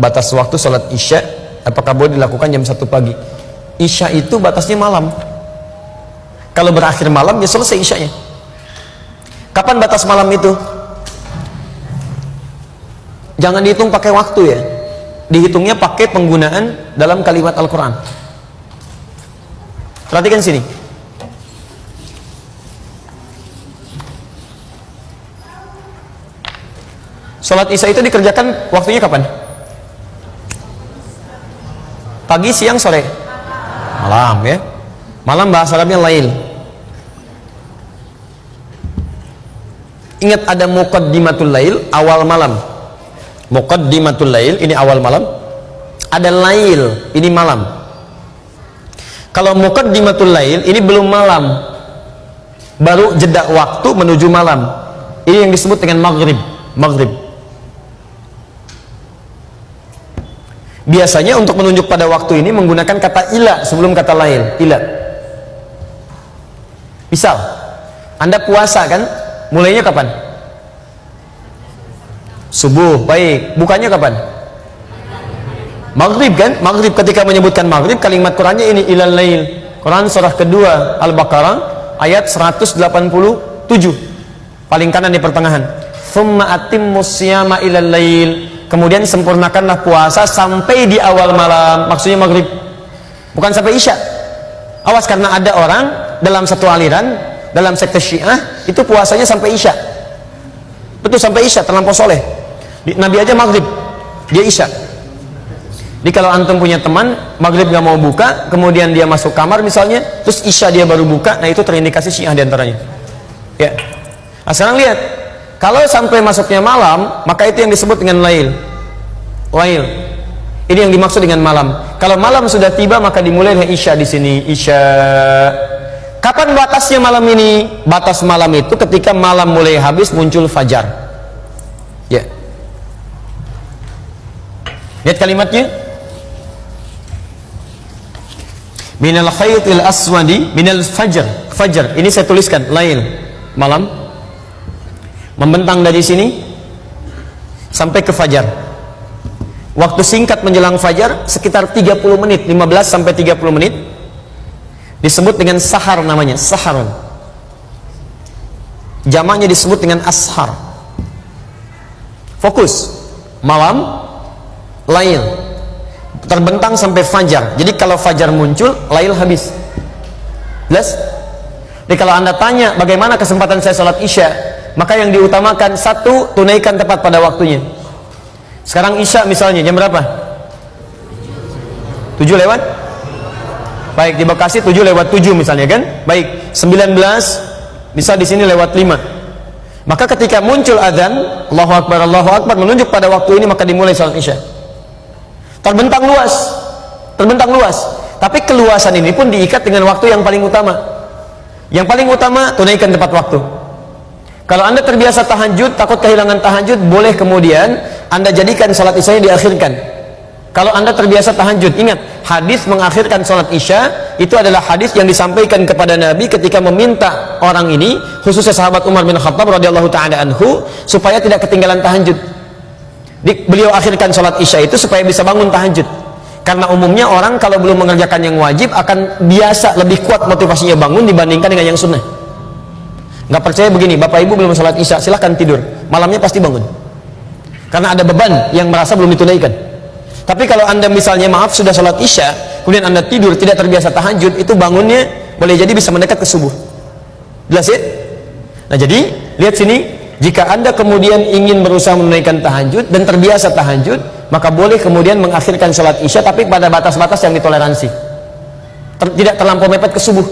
batas waktu sholat isya, apakah boleh dilakukan jam 1 pagi? Isya itu batasnya malam. Kalau berakhir malam ya selesai isyanya. Kapan batas malam itu? Jangan dihitung pakai waktu ya, dihitungnya pakai penggunaan dalam kalimat Al-Quran. Perhatikan sini. Sholat isya itu dikerjakan waktunya kapan? Pagi, siang, sore? Malam ya. Malam bahasa Arabnya lail. Ingat ada muqaddimatul lail, awal malam. Muqaddimatul lail, ini awal malam. Ada lail, ini malam. Kalau muqaddimatul lail, ini belum malam, baru jeda waktu menuju malam. Ini yang disebut dengan maghrib. Maghrib. Biasanya untuk menunjuk pada waktu ini menggunakan kata ila sebelum kata lail. Ila. Misal, Anda puasa kan? Mulainya kapan? Subuh, baik. Bukannya kapan? Maghrib kan? Maghrib, ketika menyebutkan maghrib, kalimat Qurannya ini ilal lail. Quran surah kedua Al-Baqarah ayat 187. Paling kanan di pertengahan. Tsumma atimmus siyama ilal lail. Kemudian sempurnakanlah puasa sampai di awal malam. Maksudnya maghrib. Bukan sampai isya. Awas, karena ada orang dalam satu aliran, dalam sekte Syiah, itu puasanya sampai isya. Betul, sampai isya, terlampau soleh. Nabi aja maghrib, dia isya. Jadi kalau antum punya teman maghrib gak mau buka, kemudian dia masuk kamar misalnya, terus isya dia baru buka, nah itu terindikasi Syiah diantaranya. Ya. Nah, sekarang lihat, kalau sampai masuknya malam, maka itu yang disebut dengan lail. Lail. Ini yang dimaksud dengan malam. Kalau malam sudah tiba, maka dimulai dengan isya di sini. Isya. Kapan batasnya malam ini? Batas malam itu ketika malam mulai habis muncul fajar. Ya. Lihat kalimatnya. Minal khaytil aswadi minal fajr. Fajar. Ini saya tuliskan lail. Malam. Membentang dari sini sampai ke fajar. Waktu singkat menjelang fajar sekitar 30 menit, 15 sampai 30 menit. Disebut dengan sahar namanya, saharun. Jamaknya disebut dengan ashar. Fokus. Malam, lail. Terbentang sampai fajar. Jadi kalau fajar muncul, lail habis. Jelas? Jadi kalau Anda tanya bagaimana kesempatan saya sholat isya, maka yang diutamakan satu, tunaikan tepat pada waktunya. Sekarang isya misalnya jam berapa? 7 lewat? Baik, di Bekasi 7 lewat 7 misalnya kan? Baik, 19 bisa di sini lewat 5. Maka ketika muncul azan, Allahu Akbar menunjuk pada waktu ini, maka dimulai salat isya. Terbentang luas. Terbentang luas. Tapi keluasan ini pun diikat dengan waktu yang paling utama. Yang paling utama, tunaikan tepat waktu. Kalau Anda terbiasa tahajud, takut kehilangan tahajud, boleh kemudian Anda jadikan salat isyanya diakhirkan. Kalau Anda terbiasa tahajud, ingat, hadis mengakhirkan salat isya itu adalah hadis yang disampaikan kepada Nabi ketika meminta orang ini, khususnya sahabat Umar bin Khattab radhiyallahu taala anhu, supaya tidak ketinggalan tahajud. Beliau akhirkan salat isya itu supaya bisa bangun tahajud. Karena umumnya orang kalau belum mengerjakan yang wajib akan biasa lebih kuat motivasinya bangun dibandingkan dengan yang sunnah. Nggak percaya begini, bapak ibu belum sholat isya, silahkan tidur, malamnya pasti bangun karena ada beban yang merasa belum ditunaikan. Tapi kalau Anda misalnya maaf sudah sholat isya, kemudian Anda tidur tidak terbiasa tahajud, itu bangunnya boleh jadi bisa mendekat ke subuh. Jelas ya? Nah jadi lihat sini, jika Anda kemudian ingin berusaha menunaikan tahajud dan terbiasa tahajud, maka boleh kemudian mengakhirkan sholat isya tapi pada batas-batas yang ditoleransi, tidak terlampau mepet ke subuh.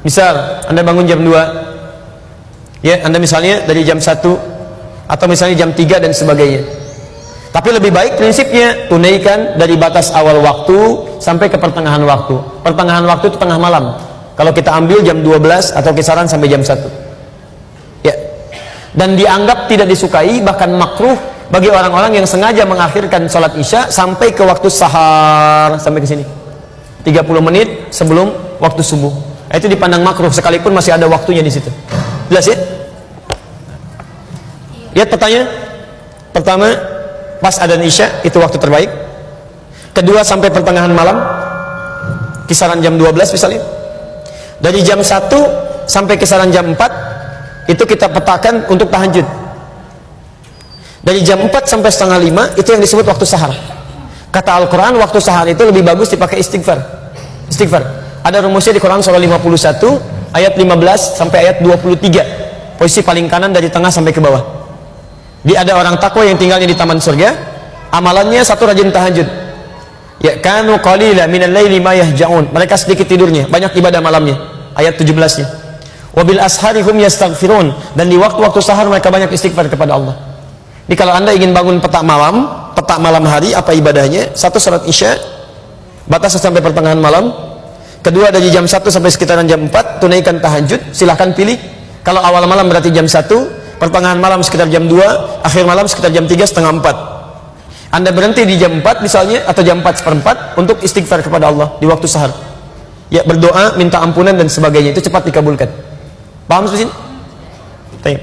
Misal Anda bangun jam 2, ya, Anda misalnya dari jam 1 atau misalnya jam 3 dan sebagainya. Tapi lebih baik prinsipnya tunaikan dari batas awal waktu sampai ke pertengahan waktu. Pertengahan waktu itu tengah malam. Kalau kita ambil jam 12 atau kisaran sampai jam 1. Ya. Dan dianggap tidak disukai, bahkan makruh bagi orang-orang yang sengaja mengakhirkan sholat isya sampai ke waktu sahar, sampai ke sini. 30 menit sebelum waktu subuh. Itu dipandang makruh sekalipun masih ada waktunya di situ. Jelas ya? Lihat pertanyaan pertama, pas adzan Isya, itu waktu terbaik. Kedua sampai pertengahan malam, kisaran jam 12 misalnya. Dari jam 1 sampai kisaran jam 4 itu kita petakan untuk tahajud. Dari jam 4 sampai setengah 5 itu yang disebut waktu sahar. Kata Al-Quran, waktu sahar itu lebih bagus dipakai istighfar. Istighfar ada rumusnya di Quran surah 51 ayat 15 sampai ayat 23, posisi paling kanan dari tengah sampai ke bawah. Dia ada orang takwa yang tinggalnya di taman surga, amalannya satu, rajin tahajud. Ya kanu qalila minal laili ma yahja'un, mereka sedikit tidurnya, banyak ibadah malamnya, ayat 17-nya. Wabil ashari hum yastaghfirun, dan di waktu-waktu sahar mereka banyak istighfar kepada Allah. Jadi kalau Anda ingin bangun petak malam hari, apa ibadahnya? Satu, salat Isya, batas sampai pertengahan malam. Kedua, dari jam 1 sampai sekitaran jam 4 tunaikan tahajud, silahkan pilih. Kalau awal malam berarti jam 1, pertengahan malam sekitar jam 2, akhir malam sekitar jam 3 setengah 4. Anda berhenti di jam 4 misalnya, atau jam 4:4 untuk istighfar kepada Allah di waktu sahar. Ya, berdoa, minta ampunan dan sebagainya, itu cepat dikabulkan. Paham sampai sini? Baik.